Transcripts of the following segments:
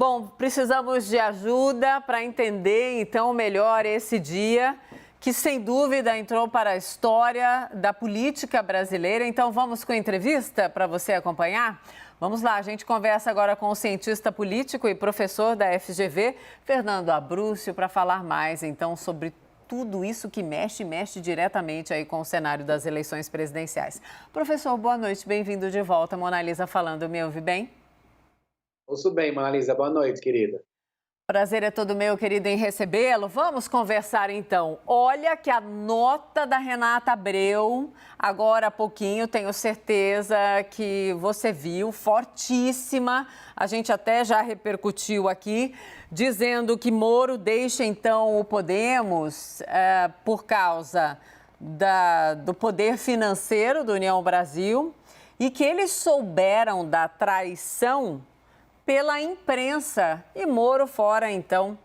Bom, precisamos de ajuda para entender, então, melhor esse dia, que sem dúvida entrou para a história da política brasileira. Então, vamos com a entrevista para você acompanhar? Vamos lá, a gente conversa agora com o cientista político e professor da FGV, Fernando Abrúcio, para falar mais, então, sobre tudo isso que mexe diretamente aí com o cenário das eleições presidenciais. Professor, boa noite, bem-vindo de volta. Mona Lisa falando, me ouve bem? Ouço bem, Mona Lisa. Boa noite, querida. Prazer é todo meu, querido, em recebê-lo. Vamos conversar, então. Olha que a nota da Renata Abreu, agora há pouquinho, tenho certeza que você viu, fortíssima. A gente até já repercutiu aqui, dizendo que Moro deixa, então, o Podemos por causa do poder financeiro do União Brasil e que eles souberam da traição pela imprensa e Moro fora, então,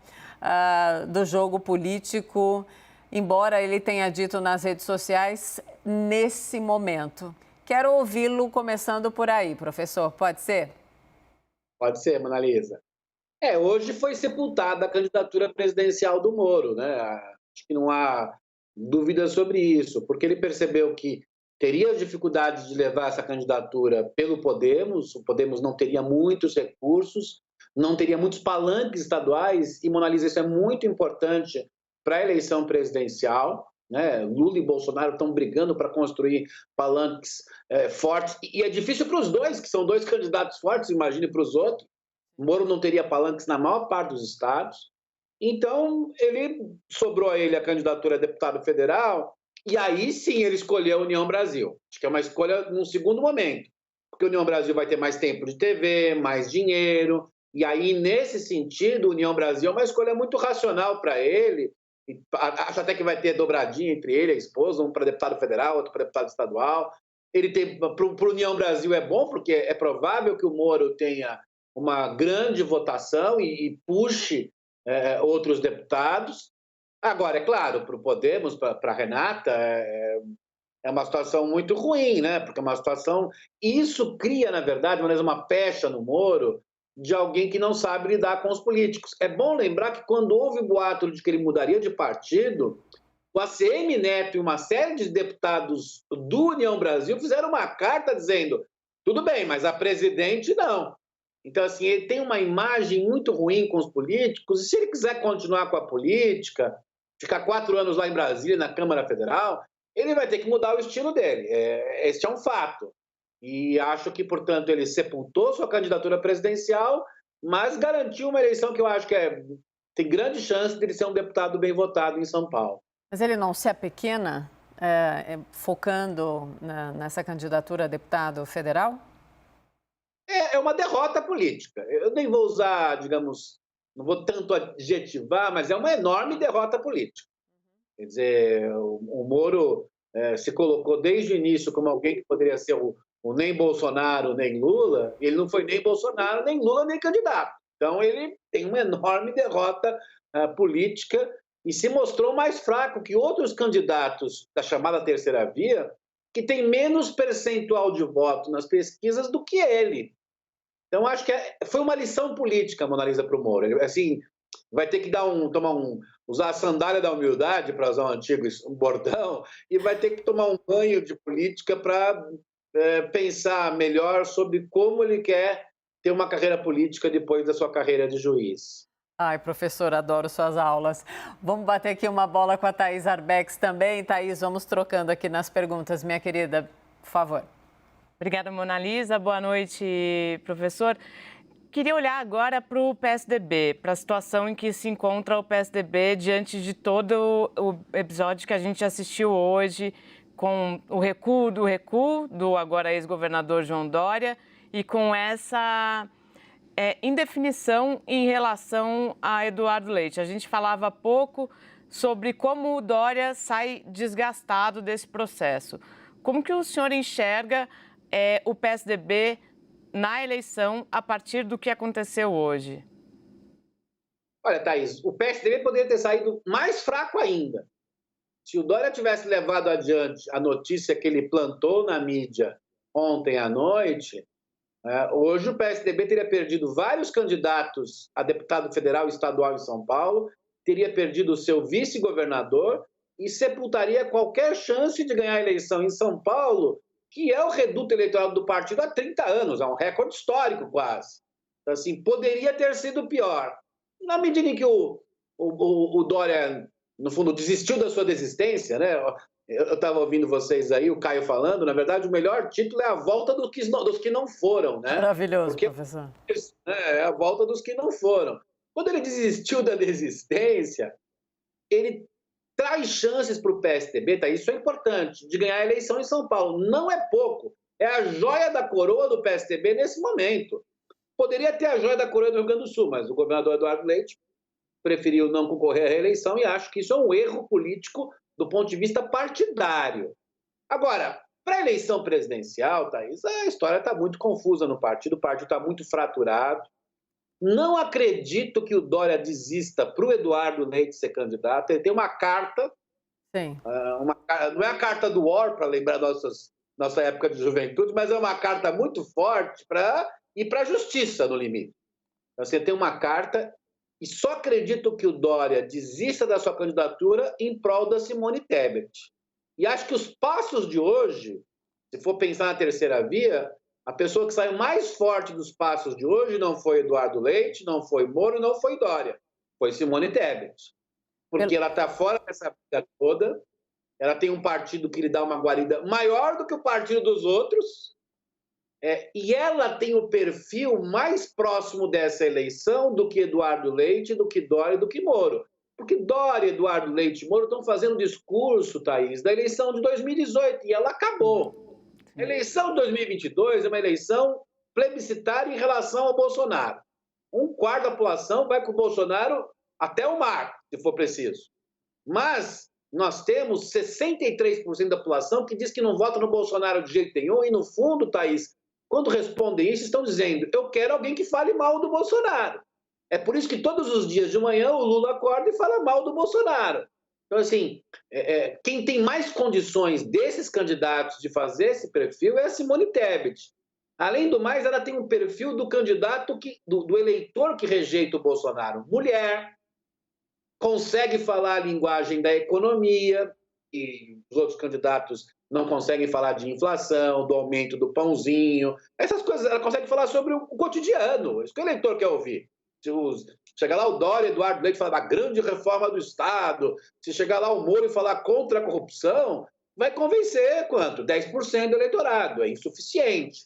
do jogo político, embora ele tenha dito nas redes sociais nesse momento. Quero ouvi-lo começando por aí, professor, pode ser? Pode ser, Mona Lisa. Hoje foi sepultada a candidatura presidencial do Moro, né? Acho que não há dúvida sobre isso, porque ele percebeu que teria dificuldade de levar essa candidatura pelo Podemos, o Podemos não teria muitos recursos, não teria muitos palanques estaduais, e, Mona Lisa, isso é muito importante para a eleição presidencial, né? Lula e Bolsonaro estão brigando para construir palanques fortes, e é difícil para os dois, que são dois candidatos fortes, imagine para os outros. Moro não teria palanques na maior parte dos estados, então sobrou a ele a candidatura a deputado federal, e aí sim ele escolheu a União Brasil. Acho que é uma escolha num segundo momento, porque a União Brasil vai ter mais tempo de TV, mais dinheiro, e aí nesse sentido, a União Brasil é uma escolha muito racional para ele. Acho até que vai ter dobradinha entre ele e a esposa, um para deputado federal, outro para deputado estadual. Para o União Brasil é bom, porque é provável que o Moro tenha uma grande votação e puxe outros deputados. Agora, é claro, para o Podemos, para a Renata, é uma situação muito ruim, né? Porque é uma situação. Isso cria, na verdade, uma pecha no Moro de alguém que não sabe lidar com os políticos. É bom lembrar que quando houve o boato de que ele mudaria de partido, o ACM Neto e uma série de deputados do União Brasil fizeram uma carta dizendo: tudo bem, mas a presidente não. Então, assim, ele tem uma imagem muito ruim com os políticos, e se ele quiser continuar com a política, ficar 4 anos lá em Brasília, na Câmara Federal, ele vai ter que mudar o estilo dele. Este é um fato. E acho que, portanto, ele sepultou sua candidatura presidencial, mas garantiu uma eleição que eu acho que tem grande chance de ele ser um deputado bem votado em São Paulo. Mas ele não se apequena, focando nessa candidatura a deputado federal? É uma derrota política. Eu nem vou usar, digamos, não vou tanto adjetivar, mas é uma enorme derrota política. Quer dizer, o Moro se colocou desde o início como alguém que poderia ser o nem Bolsonaro, nem Lula, e ele não foi nem Bolsonaro, nem Lula, nem candidato. Então, ele tem uma enorme derrota política e se mostrou mais fraco que outros candidatos da chamada terceira via, que tem menos percentual de voto nas pesquisas do que ele. Então, acho que foi uma lição política, Mona Lisa, para o Moro. Ele, assim, vai ter que usar a sandália da humildade, para usar um antigo bordão, e vai ter que tomar um banho de política para pensar melhor sobre como ele quer ter uma carreira política depois da sua carreira de juiz. Ai, professor, adoro suas aulas. Vamos bater aqui uma bola com a Thaís Arbex também. Thaís, vamos trocando aqui nas perguntas, minha querida, por favor. Obrigada, Mona Lisa. Boa noite, professor. Queria olhar agora para o PSDB, para a situação em que se encontra o PSDB diante de todo o episódio que a gente assistiu hoje, com o recuo do agora ex-governador João Dória e com essa indefinição em relação a Eduardo Leite. A gente falava há pouco sobre como o Dória sai desgastado desse processo. Como que o senhor enxerga o PSDB na eleição a partir do que aconteceu hoje? Olha, Thaís, o PSDB poderia ter saído mais fraco ainda. Se o Dória tivesse levado adiante a notícia que ele plantou na mídia ontem à noite, Hoje o PSDB teria perdido vários candidatos a deputado federal e estadual em São Paulo, teria perdido o seu vice-governador e sepultaria qualquer chance de ganhar a eleição em São Paulo, que é o reduto eleitoral do partido há 30 anos, é um recorde histórico quase. Então, assim, poderia ter sido pior. Na medida em que o Dória, no fundo, desistiu da sua desistência, né? Eu estava ouvindo vocês aí, o Caio falando, na verdade, o melhor título é a volta dos que não foram, né? Maravilhoso, Porque, professor. é a volta dos que não foram. Quando ele desistiu da desistência, ele traz chances para o PSDB, tá? Isso é importante, de ganhar a eleição em São Paulo. Não é pouco, é a joia da coroa do PSDB nesse momento. Poderia ter a joia da coroa do Rio Grande do Sul, mas o governador Eduardo Leite preferiu não concorrer à reeleição e acho que isso é um erro político do ponto de vista partidário. Agora, para a eleição presidencial, Thaís, a história está muito confusa no partido, o partido está muito fraturado. Não acredito que o Dória desista para o Eduardo Leite ser candidato. Ele tem uma carta, Sim. não é a carta do War, para lembrar nossa época de juventude, mas é uma carta muito forte para ir para a justiça, no limite. Você tem uma carta e só acredito que o Dória desista da sua candidatura em prol da Simone Tebet. E acho que os passos de hoje, se for pensar na terceira via, a pessoa que saiu mais forte dos passos de hoje não foi Eduardo Leite, não foi Moro, não foi Dória. Foi Simone Tebet. Porque ela está fora dessa briga toda, ela tem um partido que lhe dá uma guarida maior do que o partido dos outros, e ela tem o perfil mais próximo dessa eleição do que Eduardo Leite, do que Dória e do que Moro. Porque Dória, Eduardo Leite e Moro estão fazendo discurso, Thaís, da eleição de 2018, e ela acabou. A eleição de 2022 é uma eleição plebiscitária em relação ao Bolsonaro. Um quarto da população vai com o Bolsonaro até o mar, se for preciso. Mas nós temos 63% da população que diz que não vota no Bolsonaro de jeito nenhum, e no fundo, Thaís, quando respondem isso, estão dizendo: eu quero alguém que fale mal do Bolsonaro. É por isso que todos os dias de manhã o Lula acorda e fala mal do Bolsonaro. Então, assim, quem tem mais condições desses candidatos de fazer esse perfil é a Simone Tebet. Além do mais, ela tem um perfil do candidato, do eleitor que rejeita o Bolsonaro. Mulher, consegue falar a linguagem da economia, e os outros candidatos não conseguem falar de inflação, do aumento do pãozinho. Essas coisas, ela consegue falar sobre o cotidiano. Isso que o eleitor quer ouvir. Se chegar lá o Dória, Eduardo Leite, falar da grande reforma do Estado, se chegar lá o Moro e falar contra a corrupção, vai convencer quanto? 10% do eleitorado, é insuficiente.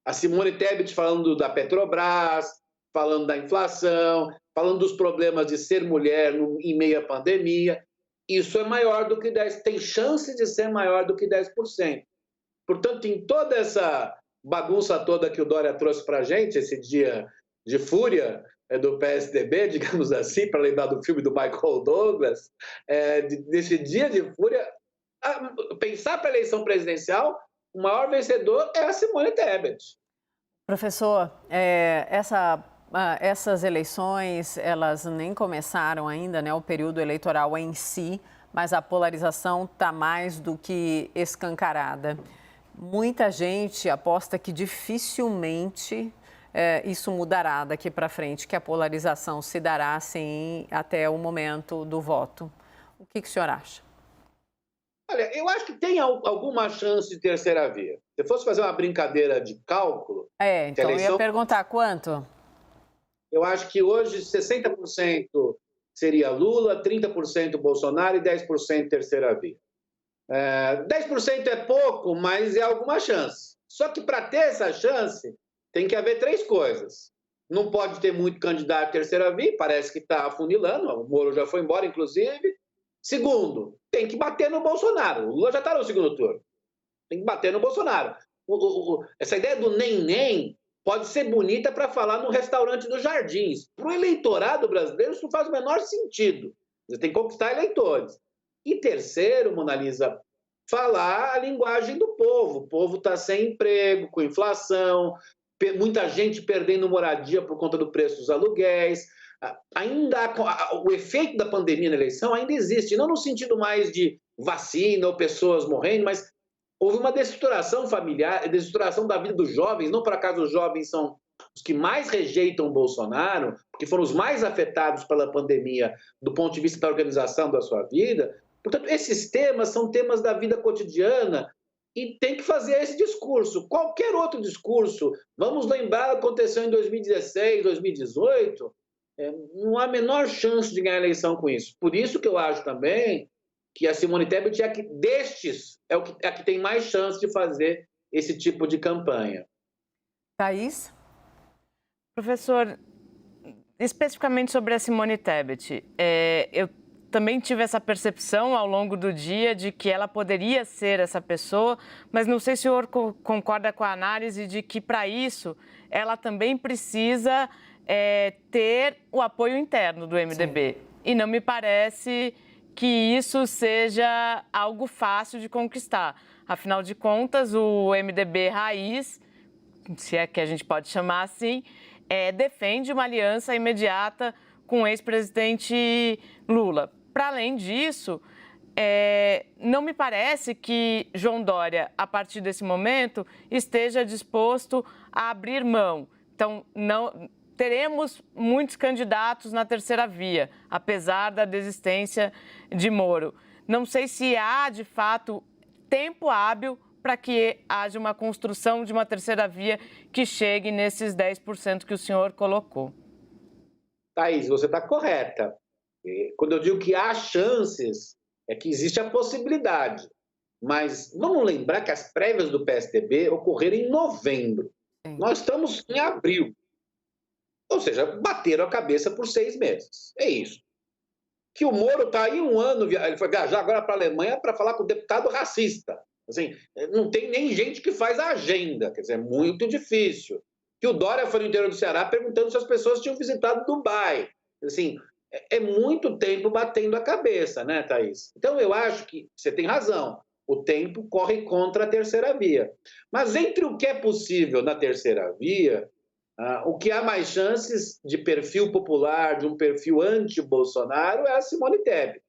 A Simone Tebet falando da Petrobras, falando da inflação, falando dos problemas de ser mulher em meio à pandemia, isso é maior do que 10%, tem chance de ser maior do que 10%. Portanto, em toda essa bagunça toda que o Dória trouxe para a gente, esse dia de fúria do PSDB, digamos assim, para lembrar do filme do Michael Douglas, nesse dia de fúria, pensar para a eleição presidencial, o maior vencedor é a Simone Tebet. Professor, essas eleições, elas nem começaram ainda, né, o período eleitoral em si, mas a polarização está mais do que escancarada. Muita gente aposta que dificilmente isso mudará daqui para frente, que a polarização se dará assim até o momento do voto. O que o senhor acha? Olha, eu acho que tem alguma chance de terceira via. Se fosse fazer uma brincadeira de cálculo... Então eu ia perguntar quanto? Eu acho que hoje 60% seria Lula, 30% Bolsonaro e 10% terceira via. 10% é pouco, mas é alguma chance. Só que para ter essa chance, tem que haver três coisas. Não pode ter muito candidato à terceira via, parece que está afunilando, o Moro já foi embora, inclusive. Segundo, tem que bater no Bolsonaro. O Lula já está no segundo turno. Tem que bater no Bolsonaro. Essa ideia do nem pode ser bonita para falar no restaurante dos Jardins. Para o eleitorado brasileiro, isso não faz o menor sentido. Você tem que conquistar eleitores. E terceiro, Mona Lisa, falar a linguagem do povo. O povo está sem emprego, com inflação, muita gente perdendo moradia por conta do preço dos aluguéis. Ainda o efeito da pandemia na eleição ainda existe, não no sentido mais de vacina ou pessoas morrendo, mas houve uma desestruturação familiar, desestruturação da vida dos jovens. Não por acaso os jovens são os que mais rejeitam o Bolsonaro, porque foram os mais afetados pela pandemia do ponto de vista da organização da sua vida. Portanto, esses temas são temas da vida cotidiana e tem que fazer esse discurso. Qualquer outro discurso, vamos lembrar o que aconteceu em 2016, 2018, não há a menor chance de ganhar a eleição com isso. Por isso que eu acho também que a Simone Tebet é a que tem mais chance de fazer esse tipo de campanha. Thaís? Professor, especificamente sobre a Simone Tebet, eu também tive essa percepção ao longo do dia de que ela poderia ser essa pessoa, mas não sei se o senhor concorda com a análise de que, para isso, ela também precisa ter o apoio interno do MDB. Sim. E não me parece que isso seja algo fácil de conquistar. Afinal de contas, o MDB raiz, se é que a gente pode chamar assim, defende uma aliança imediata com o ex-presidente Lula. Para além disso, não me parece que João Dória, a partir desse momento, esteja disposto a abrir mão. Então, não teremos muitos candidatos na terceira via, apesar da desistência de Moro. Não sei se há, de fato, tempo hábil para que haja uma construção de uma terceira via que chegue nesses 10% que o senhor colocou. Thaís, você está correta. Quando eu digo que há chances, é que existe a possibilidade. Mas vamos lembrar que as prévias do PSDB ocorreram em novembro. Sim. Nós estamos em abril. Ou seja, bateram a cabeça por 6 meses. É isso. Que o Moro está aí um ano, ele foi viajar agora para a Alemanha para falar com o deputado racista. Assim, não tem nem gente que faz a agenda, quer dizer, é muito difícil. Que o Dória foi no interior do Ceará perguntando se as pessoas tinham visitado Dubai. Assim, é muito tempo batendo a cabeça, né, Thaís? Então, eu acho que você tem razão. O tempo corre contra a terceira via. Mas entre o que é possível na terceira via, o que há mais chances de perfil popular, de um perfil anti-Bolsonaro, é a Simone Tebet.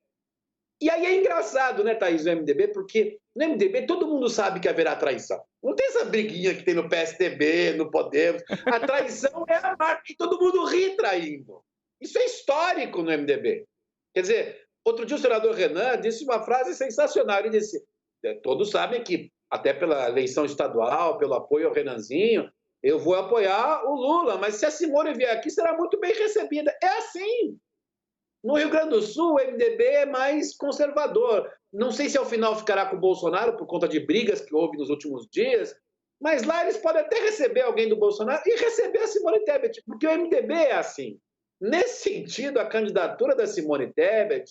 E aí é engraçado, né, Thaís, no MDB, porque no MDB todo mundo sabe que haverá traição. Não tem essa briguinha que tem no PSDB, no Podemos. A traição é a marca e todo mundo ri traindo. Isso é histórico no MDB. Quer dizer, outro dia o senador Renan disse uma frase sensacional. Ele disse, todos sabem que, até pela eleição estadual, pelo apoio ao Renanzinho, eu vou apoiar o Lula, mas se a Simone vier aqui, será muito bem recebida. É assim. No Rio Grande do Sul, o MDB é mais conservador. Não sei se ao final ficará com o Bolsonaro por conta de brigas que houve nos últimos dias, mas lá eles podem até receber alguém do Bolsonaro e receber a Simone Tebet, porque o MDB é assim. Nesse sentido, a candidatura da Simone Tebet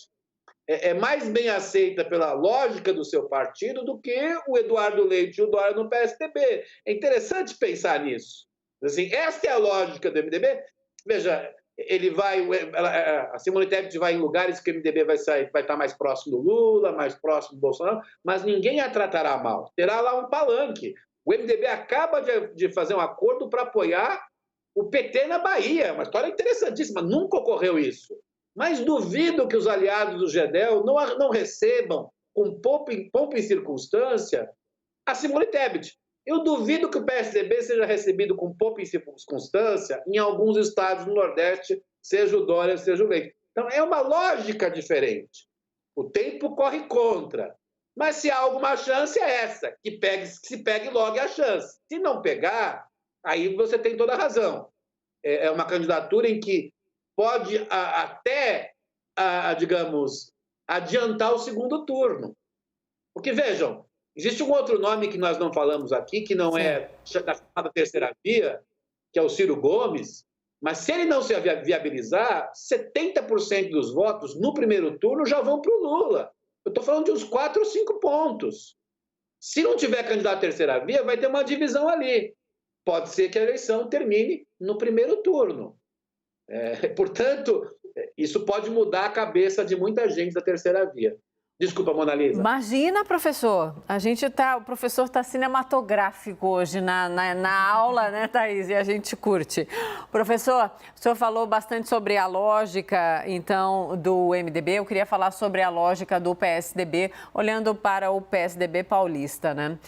é mais bem aceita pela lógica do seu partido do que o Eduardo Leite e o Dória no PSDB. É interessante pensar nisso. Assim, esta é a lógica do MDB. Veja, a Simone Tebet vai em lugares que o MDB vai estar mais próximo do Lula, mais próximo do Bolsonaro, mas ninguém a tratará mal. Terá lá um palanque. O MDB acaba de fazer um acordo para apoiar o PT na Bahia. Uma história interessantíssima. Nunca ocorreu isso. Mas duvido que os aliados do Gedel não recebam, com pompa e circunstância, a Simone Tebet. Eu duvido que o PSDB seja recebido com pompa e circunstância em alguns estados do Nordeste, seja o Dória, seja o Leite. Então, é uma lógica diferente. O tempo corre contra. Mas se há alguma chance, é essa, que se pegue logo a chance. Se não pegar, aí você tem toda a razão. É uma candidatura em que pode até, digamos, adiantar o segundo turno. Porque, vejam, existe um outro nome que nós não falamos aqui, que não é da chamada terceira via, que é o Ciro Gomes, mas se ele não se viabilizar, 70% dos votos no primeiro turno já vão para o Lula. Eu estou falando de uns 4 ou 5 pontos. Se não tiver candidato à terceira via, vai ter uma divisão ali. Pode ser que a eleição termine no primeiro turno. Portanto, isso pode mudar a cabeça de muita gente da terceira via. Desculpa, Mona Lisa. Imagina, professor. O professor está cinematográfico hoje na aula, né, Thaís? E a gente curte. Professor, o senhor falou bastante sobre a lógica, então, do MDB. Eu queria falar sobre a lógica do PSDB, olhando para o PSDB paulista, né?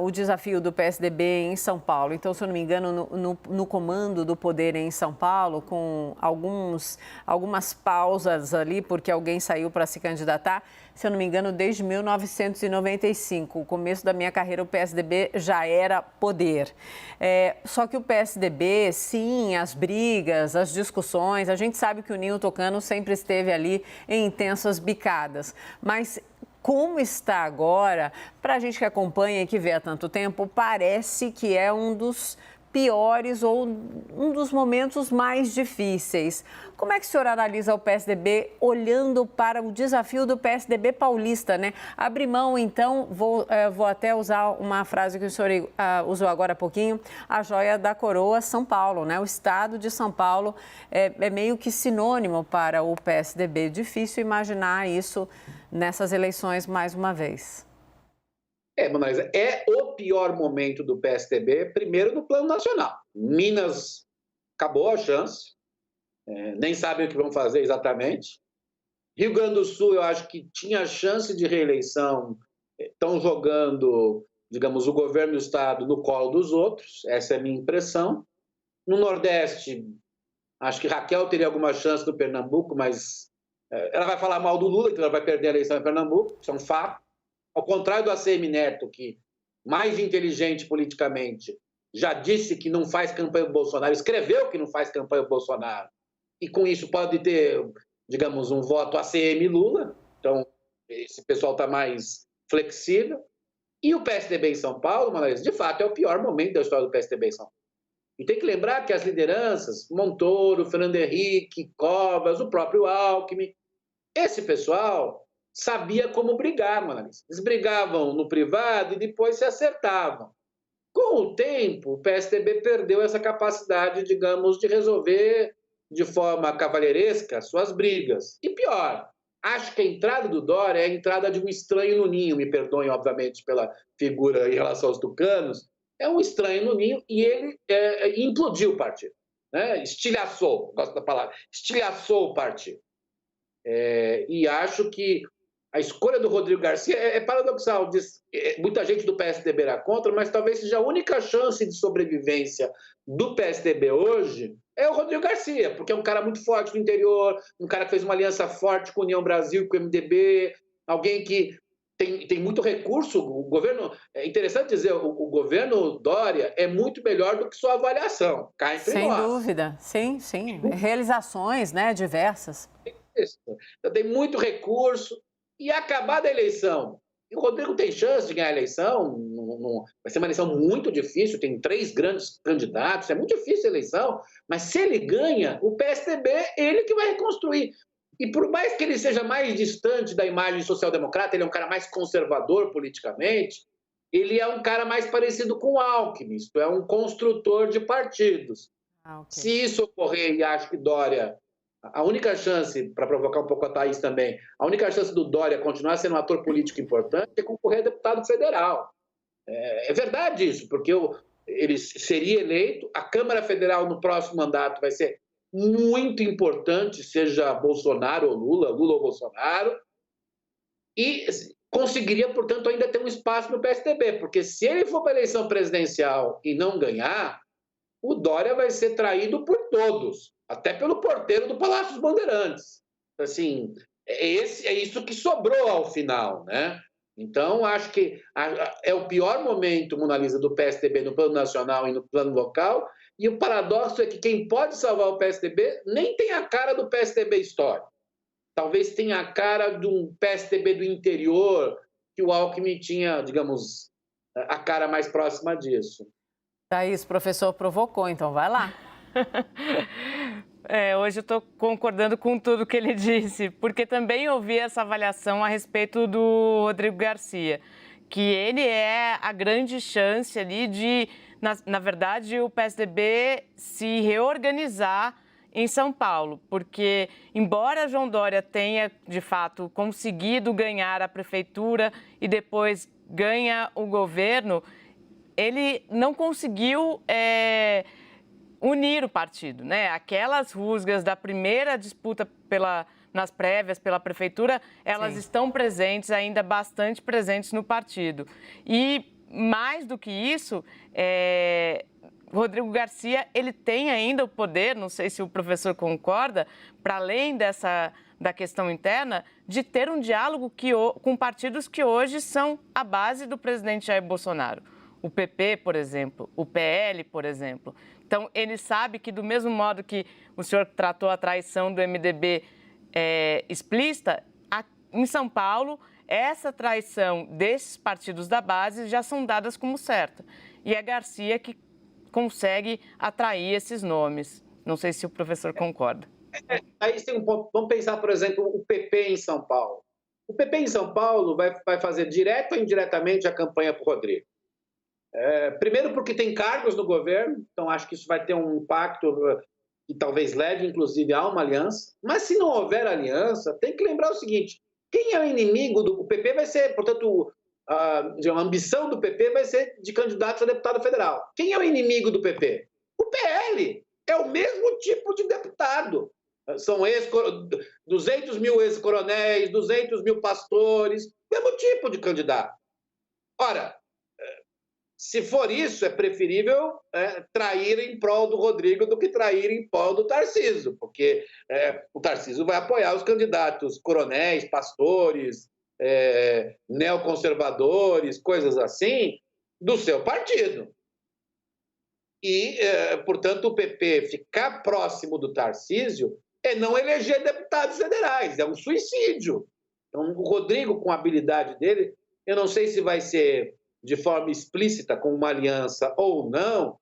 O desafio do PSDB em São Paulo. Então, se eu não me engano, no comando do poder em São Paulo, com algumas pausas ali, porque alguém saiu para se candidatar. Se eu não me engano, desde 1995, o começo da minha carreira, o PSDB já era poder. Só que o PSDB, sim, as brigas, as discussões, a gente sabe que o Ninho Tocano sempre esteve ali em intensas bicadas, mas como está agora, para a gente que acompanha e que vê há tanto tempo, parece que é um dos piores ou um dos momentos mais difíceis. Como é que o senhor analisa o PSDB olhando para o desafio do PSDB paulista, né? Abrir mão, então, vou até usar uma frase que o senhor usou agora há pouquinho, a joia da coroa São Paulo, né? O estado de São Paulo é meio que sinônimo para o PSDB. Difícil imaginar isso nessas eleições mais uma vez. Mona Lisa, é o pior momento do PSDB, primeiro no plano nacional. Minas acabou a chance, nem sabem o que vão fazer exatamente. Rio Grande do Sul, eu acho que tinha chance de reeleição, estão jogando, digamos, o governo do estado no colo dos outros, essa é a minha impressão. No Nordeste, acho que Raquel teria alguma chance no Pernambuco, mas ela vai falar mal do Lula, então ela vai perder a eleição em Pernambuco, isso é um fato. Ao contrário do ACM Neto, que, mais inteligente politicamente, já disse que não faz campanha do Bolsonaro, escreveu que não faz campanha do Bolsonaro, e com isso pode ter, digamos, um voto ACM Lula, então esse pessoal está mais flexível. E o PSDB em São Paulo, Manaus, de fato, é o pior momento da história do PSDB em São Paulo. E tem que lembrar que as lideranças, Montoro, Fernando Henrique, Covas, o próprio Alckmin, esse pessoal sabia como brigar, mano. Eles brigavam no privado e depois se acertavam. Com o tempo, o PSDB perdeu essa capacidade, digamos, de resolver de forma cavalheiresca suas brigas. E pior, acho que a entrada do Dória é a entrada de um estranho no ninho, me perdoem, obviamente, pela figura em relação aos tucanos, é um estranho no ninho e ele implodiu o partido, né? Estilhaçou, gosto da palavra, estilhaçou o partido. E acho que a escolha do Rodrigo Garcia é paradoxal. Muita gente do PSDB era contra, mas talvez seja a única chance de sobrevivência do PSDB hoje é o Rodrigo Garcia, porque é um cara muito forte no interior, um cara que fez uma aliança forte com a União Brasil, com o MDB, alguém que tem muito recurso. O governo, é interessante dizer, o governo Dória é muito melhor do que sua avaliação. Cá entre nós. Sem dúvida, sim. Realizações, né, diversas. Isso. Então, tem muito recurso. E acabada a eleição, e o Rodrigo tem chance de ganhar a eleição, vai ser uma eleição muito difícil, tem 3 grandes candidatos, é muito difícil a eleição, mas se ele ganha, o PSDB é ele que vai reconstruir. E por mais que ele seja mais distante da imagem social-democrata, ele é um cara mais conservador politicamente, ele é um cara mais parecido com o Alckmin, isto é, um construtor de partidos. Okay. Se isso ocorrer, e acho que Dória... A única chance, para provocar um pouco a Thaís também, a única chance do Dória continuar sendo um ator político importante é concorrer a deputado federal. É verdade isso, porque ele seria eleito, a Câmara Federal no próximo mandato vai ser muito importante, seja Bolsonaro ou Lula ou Bolsonaro, e conseguiria, portanto, ainda ter um espaço no PSDB, porque se ele for para a eleição presidencial e não ganhar, o Dória vai ser traído por todos, até pelo porteiro do Palácio dos Bandeirantes. Assim, é isso que sobrou ao final, né? Então, acho que é o pior momento, Mona Lisa, do PSDB no plano nacional e no plano local, e o paradoxo é que quem pode salvar o PSDB nem tem a cara do PSDB histórico. Talvez tenha a cara de um PSDB do interior, que o Alckmin tinha, digamos, a cara mais próxima disso. Thaís, o professor provocou, então vai lá. Hoje eu estou concordando com tudo que ele disse, porque também ouvi essa avaliação a respeito do Rodrigo Garcia, que ele é a grande chance ali de, na verdade, o PSDB se reorganizar em São Paulo, porque, embora João Dória tenha, de fato, conseguido ganhar a prefeitura e depois ganha o governo, ele não conseguiu unir o partido, né? Aquelas rusgas da primeira disputa nas prévias pela prefeitura, elas estão presentes, ainda bastante presentes no partido. E, mais do que isso, Rodrigo Garcia, ele tem ainda o poder, não sei se o professor concorda, para além da questão interna, de ter um diálogo com partidos que hoje são a base do presidente Jair Bolsonaro. O PP, por exemplo, o PL, por exemplo. Então, ele sabe que, do mesmo modo que o senhor tratou a traição do MDB explícita, em São Paulo, essa traição desses partidos da base já são dadas como certa. E é Garcia que consegue atrair esses nomes. Não sei se o professor concorda. Aí tem um ponto. Vamos pensar, por exemplo, o PP em São Paulo. O PP em São Paulo vai fazer direto ou indiretamente a campanha para o Rodrigo. Primeiro porque tem cargos no governo, então acho que isso vai ter um impacto que talvez leve, inclusive, a uma aliança. Mas se não houver aliança, tem que lembrar o seguinte, quem é o inimigo do PP vai ser, portanto, a ambição do PP vai ser de candidatos a deputado federal. Quem é o inimigo do PP? O PL. É o mesmo tipo de deputado. São 200 mil ex-coronéis, 200 mil pastores, mesmo tipo de candidato. Ora, se for isso, é preferível trair em prol do Rodrigo do que trair em prol do Tarcísio, porque o Tarcísio vai apoiar os candidatos coronéis, pastores, neoconservadores, coisas assim, do seu partido. E, portanto, o PP ficar próximo do Tarcísio é não eleger deputados federais, é um suicídio. Então, o Rodrigo, com a habilidade dele, eu não sei se vai ser de forma explícita, com uma aliança ou não,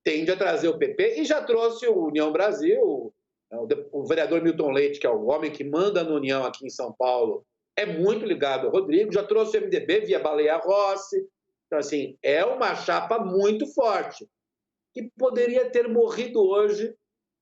tende a trazer o PP e já trouxe o União Brasil, o vereador Milton Leite, que é o homem que manda na União aqui em São Paulo, é muito ligado ao Rodrigo, já trouxe o MDB via Baleia Rossi. Então, assim, é uma chapa muito forte, que poderia ter morrido hoje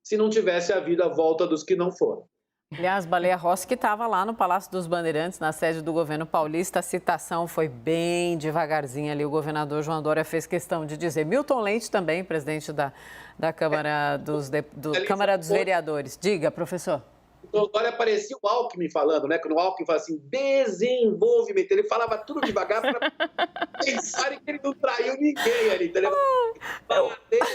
se não tivesse havido a volta dos que não foram. Aliás, Baleia Rossi, que estava lá no Palácio dos Bandeirantes, na sede do governo paulista, a citação foi bem devagarzinha ali. O governador João Dória fez questão de dizer. Milton Leite também, presidente da Câmara Câmara dos Vereadores. Diga, professor. Então, Dória parecia o Alckmin falando, né? Quando o Alckmin fala assim, desenvolvimento. Ele falava tudo devagar para pensarem que ele não traiu ninguém ali. Então, ele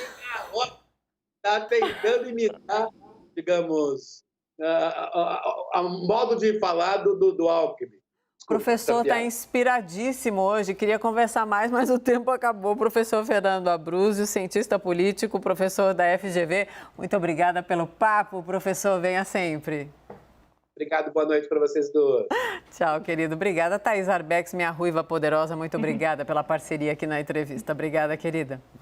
está tentando imitar, digamos, a modo de falar do Alckmin. O professor está inspiradíssimo hoje, queria conversar mais, mas o tempo acabou. Professor Fernando Abruzzo, cientista político, professor da FGV, muito obrigada pelo papo, professor, venha sempre. Obrigado, boa noite para vocês dois. Tchau, querido. Obrigada, Thaís Arbex, minha ruiva poderosa, muito obrigada pela parceria aqui na entrevista. Obrigada, querida.